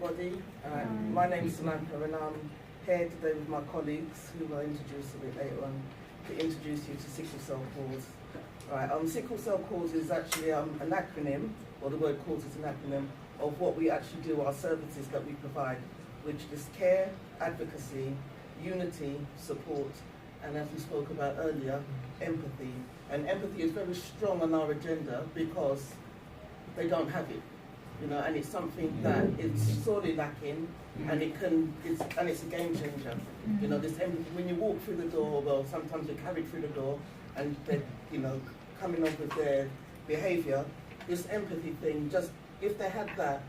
everybody. My name is Samantha and I'm here today with my colleagues who will introduce a bit later on to introduce you to sickle cell cause. Right, sickle cell cause is actually an acronym, or the word cause is an acronym of what we actually do, our services that we provide, which is care, advocacy, unity, support, and as we spoke about earlier, empathy. And empathy is very strong on our agenda because they don't have it, you know, and it's something that is sorely lacking, and it's a game changer. You know, this empathy, when you walk through the door, well, sometimes you're carried through the door, and they're, you know, coming up with their behaviour. This empathy thing, just if they had that,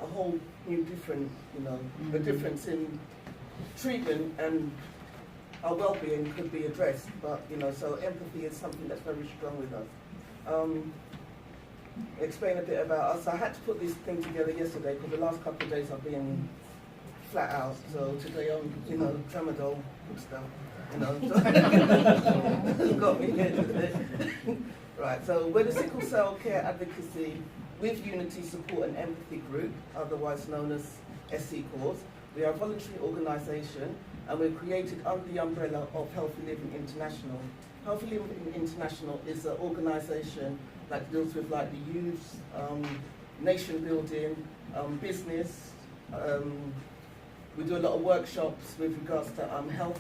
a whole new different, you know, a difference in treatment and our well-being could be addressed. But you know, so empathy is something that's very strong with us. Explain a bit about us. I had to put this thing together yesterday because the last couple of days I've been flat out. So today I'm, you know, tramadol, good stuff, you know. Got me here today. Right. So we're the Sickle Cell Care Advocacy with Unity Support and Empathy Group, otherwise known as SCCAUSE. We are a voluntary organisation, and we're created under the umbrella of Healthy Living International. Healthy Living International is an organisation that deals with like the youth, nation building, business. We do a lot of workshops with regards to health,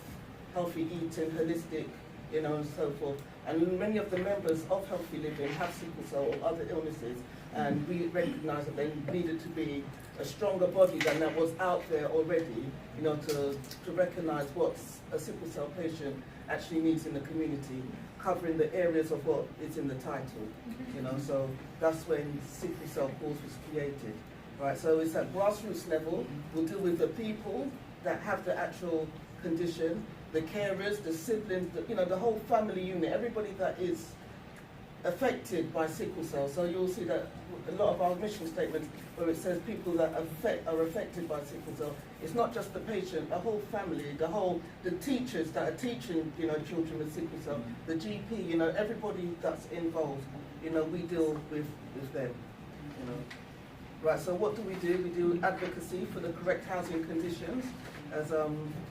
healthy eating, holistic, you know, and so forth. And many of the members of Healthy Living have sickle cell or other illnesses, and we recognise that they needed to be a stronger body than that was out there already, you know, to recognise what a sickle cell patient actually needs in the community, covering the areas of what is in the title, you know. So that's when Sickle Cell Cause was created, right? So it's at grassroots level. We'll deal with the people that have the actual condition, the carers, the siblings, you know, the whole family unit, everybody that is affected by sickle cell. So you'll see that a lot of our mission statements where it says people that are affected by sickle cell, it's not just the patient, the whole family, the teachers that are teaching, you know, children with sickle cell, the GP, you know, everybody that's involved, you know, we deal with them, you know. Right, so what do? We do advocacy for the correct housing conditions,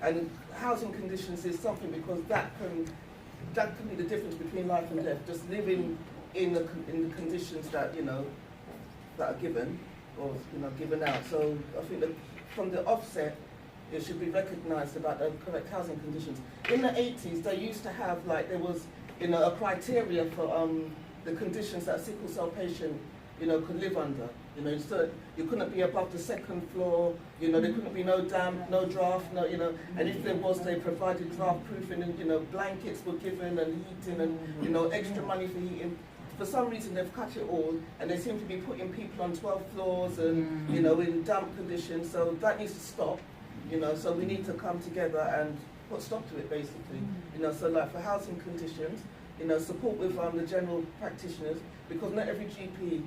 and housing conditions is something because that can be the difference between life and death. Just living in the conditions that, you know, that are given, or, you know, given out. So I think that from the offset, it should be recognised about the correct housing conditions. In the 80s, they used to have, like, there was, you know, a criteria for the conditions that a sickle cell patient, you know, could live under. You know, so you couldn't be above the second floor, you know, there couldn't be no damp, no draft, no, you know, and if there was, they provided draft proofing, and, you know, blankets were given and heating and, you know, extra money for heating. For some reason, they've cut it all, and they seem to be putting people on 12 floors and, you know, in damp conditions, so that needs to stop, you know, so we need to come together and put stop to it, basically. You know, so like for housing conditions, you know, support with the general practitioners, because not every GP,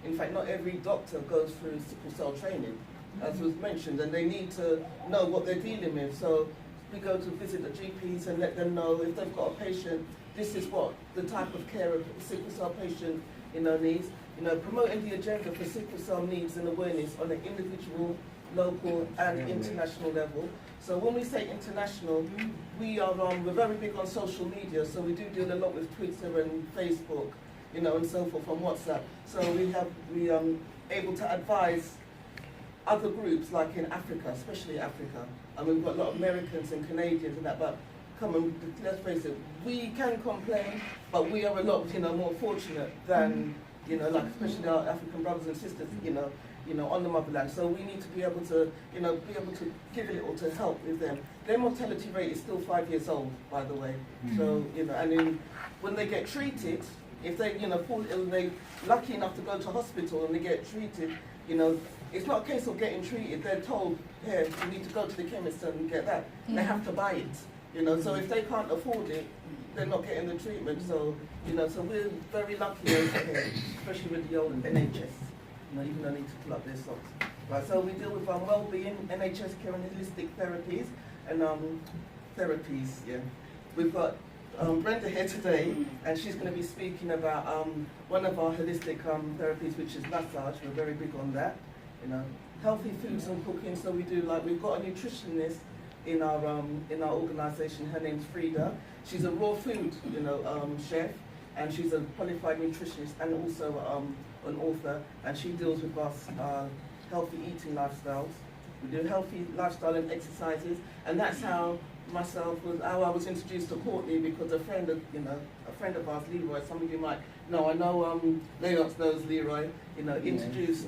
in fact, not every doctor goes through sickle cell training, as was mentioned, and they need to know what they're dealing with. So we go to visit the GPs and let them know if they've got a patient, this is what the type of care a sickle cell patient, you know, needs. You know, promoting the agenda for sickle cell needs and awareness on an individual, local, and international level. So when we say international, we are we're very big on social media, so we do deal a lot with Twitter and Facebook, you know, and so forth, on WhatsApp. So we are able to advise other groups, like in Africa, especially Africa. And we've got a lot of Americans and Canadians and that, but come on, let's face it, we can complain, but we are a lot, you know, more fortunate than, you know, like especially our African brothers and sisters, you know, on the motherland. So we need to be able to, you know, give a little to help with them. Their mortality rate is still 5 years old, by the way. So, you know, and then when they get treated, if they, you know, fall ill and they're lucky enough to go to hospital and they get treated, you know, it's not a case of getting treated. They're told, here, you need to go to the chemist and get that. They have to buy it, you know. So if they can't afford it, they're not getting the treatment. So, you know, so we're very lucky over here, especially with the old NHS. You know, even though I need to pull up their socks. Right, so we deal with well-being, NHS care and holistic therapies, and therapies, yeah. We've got Brenda here today, and she's going to be speaking about one of our holistic therapies, which is massage. We're very big on that, you know. healthy foods and cooking. So we do like, we've got a nutritionist in our organisation. Her name's Frida. She's a raw food, chef, and she's a qualified nutritionist and also an author. And she deals with us healthy eating lifestyles. We do healthy lifestyle and exercises, and that's how I was introduced to Courtney, because a friend of ours, Leroy, some of you might know, I know Leox knows Leroy, introduced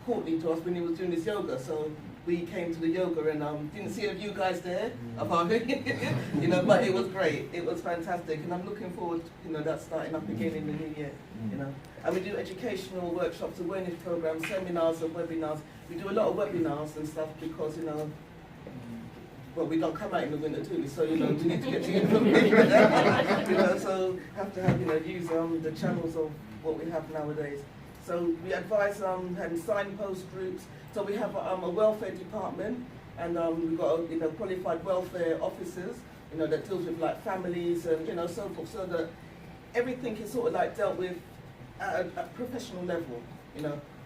Courtney to us when he was doing his yoga. So we came to the yoga and didn't see you guys there, but it was great. It was fantastic, and I'm looking forward to that starting up again in the new year. And we do educational workshops, awareness programs, seminars and webinars. We do a lot of webinars and stuff because well, we don't come out in the winter, do we? So we need to get the information. So have to use the channels of what we have nowadays. So we advise having signpost groups. So we have a welfare department, and we've got qualified welfare officers, that deals with like families and so forth, so that everything is sort of like dealt with at a professional level.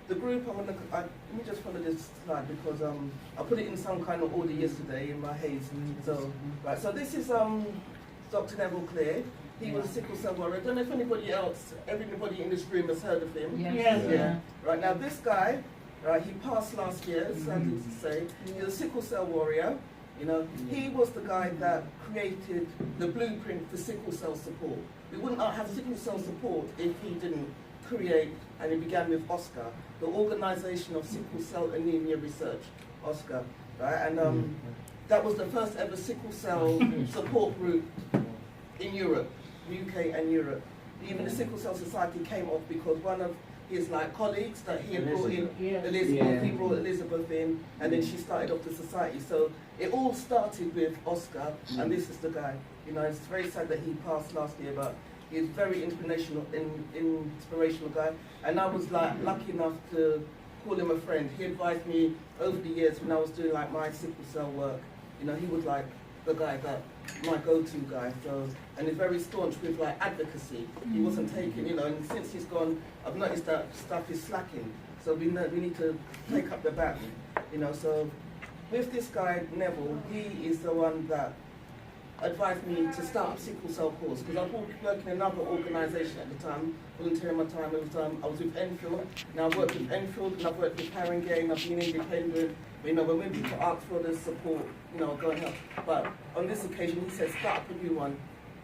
The group, let me just follow this slide because I put it in some kind of order yesterday in my haze. So this is Dr. Neville Clear. He was a sickle cell warrior. I don't know if everybody in this room has heard of him. Yeah. Right, now this guy, right, he passed last year, sadly to say. He's a sickle cell warrior. He was the guy that created the blueprint for sickle cell support. We wouldn't have sickle cell support if he didn't create, and it began with OSCAR, the Organization of Sickle Cell Anemia Research, OSCAR, right? And that was the first ever sickle cell support group in Europe, UK and Europe. Even the Sickle Cell Society came off because one of his colleagues that he had brought in, Elizabeth, he brought Elizabeth in, and then she started off the society. So it all started with Oscar, and this is the guy. It's very sad that he passed last year, but he's very inspirational guy. And I was lucky enough to call him a friend. He advised me over the years when I was doing my sickle cell work. He was like the guy that my go-to guy. So, and he's very staunch with advocacy. He wasn't taking, and since he's gone, I've noticed that stuff is slacking. So we need to take up the battle, So with this guy Neville, he is the one that advised me to start up sickle cell cause, because I was working in another organisation at the time, volunteering my time. I was with Enfield. Now I've worked with Enfield, and I've worked with Haringey, and I've been independent. When people ask for the support, go and help. But on this occasion, he said, start up a new one.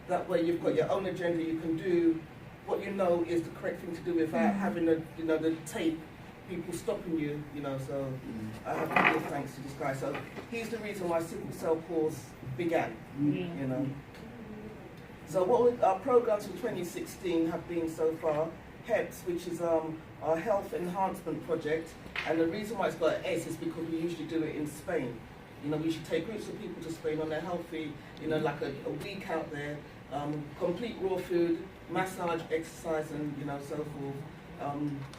That way you've got your own agenda. You can do what you know is the correct thing to do without having the tape, people stopping you. So I have to give thanks to this guy. So he's the reason why sickle cell cause began. So what our programs in 2016 have been so far, HEPS, which is our health enhancement project, and the reason why it's got an S is because we usually do it in Spain. We should take groups of people to Spain on their healthy, like a week out there, complete raw food, massage, exercise, and so forth.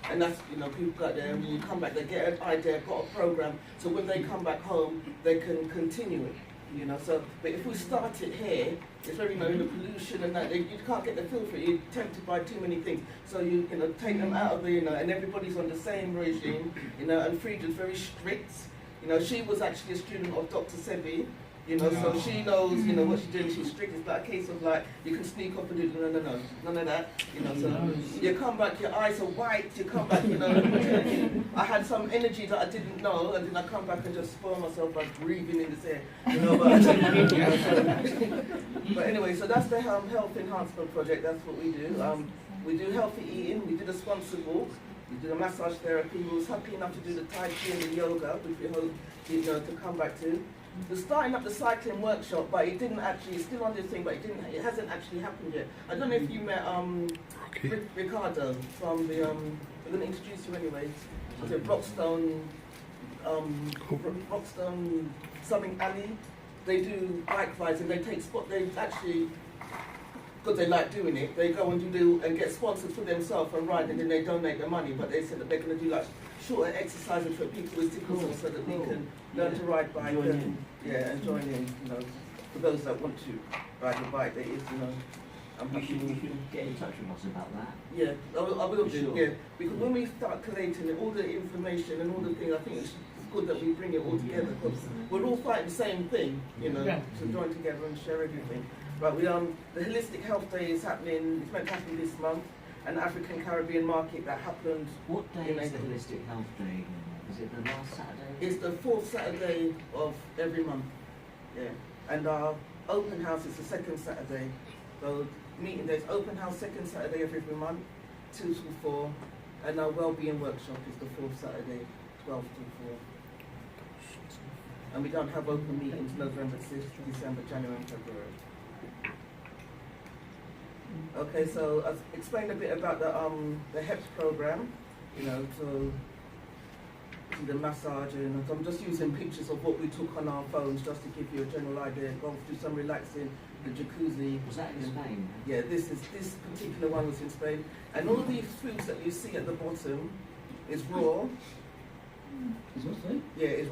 And that's, people go there, and when you come back, they get an idea, got a program, so when they come back home, they can continue it. So, but if we start it here, it's very, the pollution and that, you can't get the feel for it, you're tempted by too many things. So you take them out of the, and everybody's on the same regime, and Frida's very strict. She was actually a student of Dr. Sebi, so she knows, what she's doing. She's strict. It's like a case of you can sneak up and do no, none of that. So you come back, your eyes are white. You come back, I had some energy that I didn't know, and then I come back and just spoil myself by breathing in this air, But anyway, so that's the health enhancement project. That's what we do. We do healthy eating. We do the sponsored walk. We do the massage therapy. We was happy enough to do the Tai Chi and the yoga, which we hope to come back to. We're starting up the cycling workshop, but it didn't actually, it's still on this thing, but it hasn't actually happened yet. I don't know if you met Ricardo from the, I'm going to introduce you anyway, the Brockstone something alley. They do bike rides and they take they actually, because they like doing it, they go and and get sponsors for themselves and ride, and then they donate their money, but they said that they're going to do shorter exercises for people with sickle cell so that they can learn to ride bike and join in, for those that want to ride the bike, there is, I'm You happy. should get in touch with us about that. Yeah, I will do, Sure. yeah. Because when we start collating all the information and all the things, I think it's good that we bring it all together, because we're all fighting the same thing, you know, to join together and share everything. Right, the Holistic Health Day is happening, it's meant to happen this month, an African Caribbean market that happened. What day in is the April. Holistic Health Day? Is it the last Saturday? It's the 4th Saturday of every month, yeah. And our open house is the 2nd Saturday. So meeting days, open house 2nd Saturday of every month, 2 till 4. And our wellbeing workshop is the 4th Saturday, 12 till 4. And we don't have open meetings November, 6th, December, January and February. Okay, so I've explained a bit about the HEPS program, you know, to the massage, and I'm just using pictures of what we took on our phones just to give you a general idea. Go through some relaxing, the jacuzzi. Was that in Spain? Yeah, this particular one was in Spain. And all these foods that you see at the bottom is raw. Is what, sorry? Yeah, it's